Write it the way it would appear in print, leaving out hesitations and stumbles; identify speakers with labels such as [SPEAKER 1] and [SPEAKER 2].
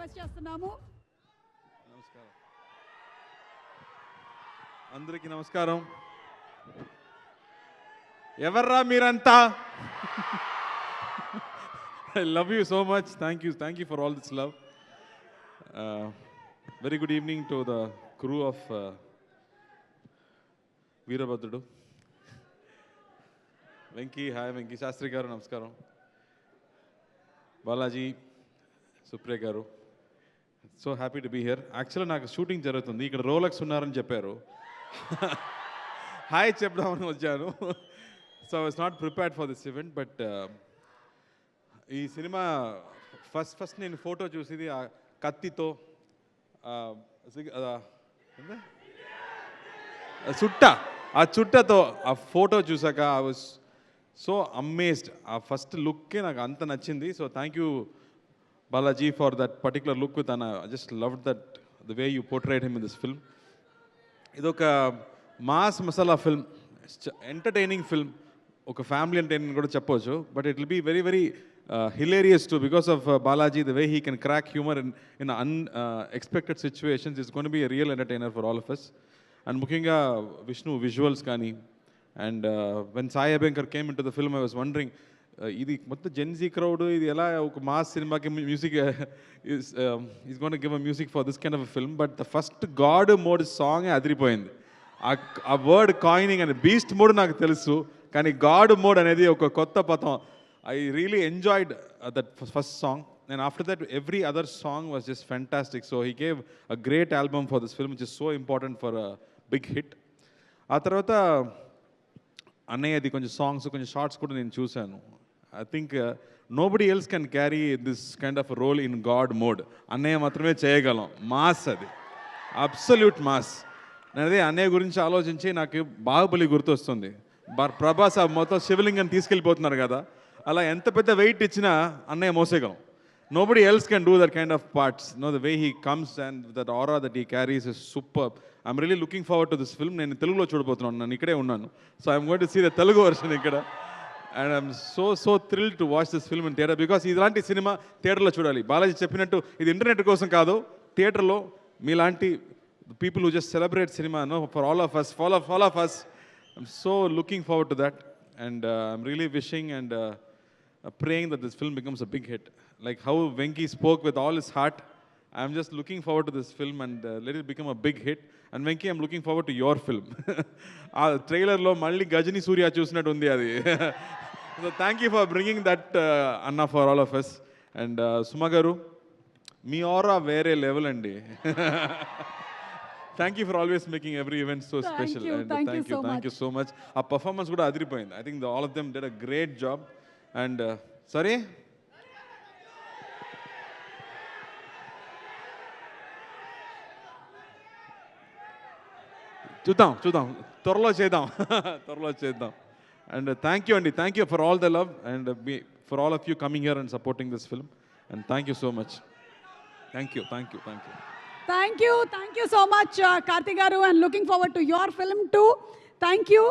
[SPEAKER 1] Request చేస్తున్నాము.
[SPEAKER 2] నమస్కారం అందరికీ నమస్కారం. ఎవర్రా మీరంతా? I love you so much. Thank you for all this love. Very good evening to the crew of Veerabhadrudu. Venki, hi Venki, Shastri garu, namaskaram. Balaji, Supriya garu. So happy to be here. Actually, నాకు shooting జరుగుతుంది. ఇక్కడ Rolex ఉన్నారని చెప్పారు. Hi చెప్దామని వచ్చాను. So I was not prepared for this event. But ఈ cinema first నేను photo చూసింది ఆ కత్తితో చుట్టతో ఆ ఫోటో చూసాక ఐ వాస్ సో అమేజ్డ్. ఆ ఫస్ట్ లుక్కే నాకు అంత నచ్చింది. So thank you Balaji for that particular look with Anna. I just loved that, the way you portrayed him in this film. Idoka mass masala film, entertaining film, oka family entertainment kuda cheppochu, but it will be very very hilarious too because of Balaji, the way he can crack humor in unexpected situations. Is going to be a real entertainer for all of us. And mukinga Vishnu visuals kani, and when Sai Abhiyankar came into the film, I was wondering, ఇది మొత్తం Gen Z crowd, ఇది ఎలా ఒక mass సినిమాకి music is gone to give a music for this kind of film. But the first god mode song అదిరిపోయింది. ఆ word coining అని beast mode నాకు తెలుసు, కానీ గాడ్ మోడ్ అనేది ఒక కొత్త పదం. I really enjoyed that first song. And after that every other song was just fantastic. So he gave a great album for this film which is so important for a big hit. ఆ తర్వాత అన్నయ్యది కొంచెం songs, కొంచెం shorts కూడా నేను చూశాను. I think nobody else can carry this kind of a role in God mode. అన్నయ్య మాత్రమే చేయగలం. మాస్, అది అబ్సల్యూట్ మాస్. అదే అన్నయ్య గురించి ఆలోచించి నాకు బాహుబలి గుర్తొస్తుంది. ప్రభాస్ ఆ మొత్తం శివలింగం తీసుకెళ్ళిపోతున్నారు కదా, అలా ఎంత పెద్ద వెయిట్ ఇచ్చినా అన్నయ్య మోసేయగలం. Nobody else can do that kind of parts. The way he comes and that aura that he carries is superb. I'm really looking forward to this film. నేను తెలుగులో చూడబోతున్నాను, నేను ఇక్కడే ఉన్నాను. So I'm going to see the Telugu version ఇక్కడ. And I'm so thrilled to watch this film in theatre because ఇలాంటి cinema థియేటర్లో చూడాలి. బాలాజీ చెప్పినట్టు ఇది ఇంటర్నెట్ కోసం కాదు, థియేటర్లో మీలాంటి people who just celebrate cinema, for all of us. I'm so looking forward to that, and I'm really wishing and praying that this film becomes a big hit. Like how Venki spoke with all his heart, I'm just looking forward to this film and let it become a big hit. And Venki, I'm looking forward to your film. ఆ ట్రైలర్లో మళ్ళీ గజని సూర్య చూసినట్టు ఉంది అది. So thank you for bringing that Anna for all of us. And Suma garu, me aura వేరే level అండి. Thank you for always making every event so special. And thank you so much. ఆ performance కూడా అదిరిపోయింది. I think all of them did a great job. And sorry, చూద్దాం త్వరలో చేద్దాం. And thank you for all the love and for all of you coming here and supporting this film. And thank you so much. Thank you so much Karthi గారు, and looking forward to your film too. Thank you.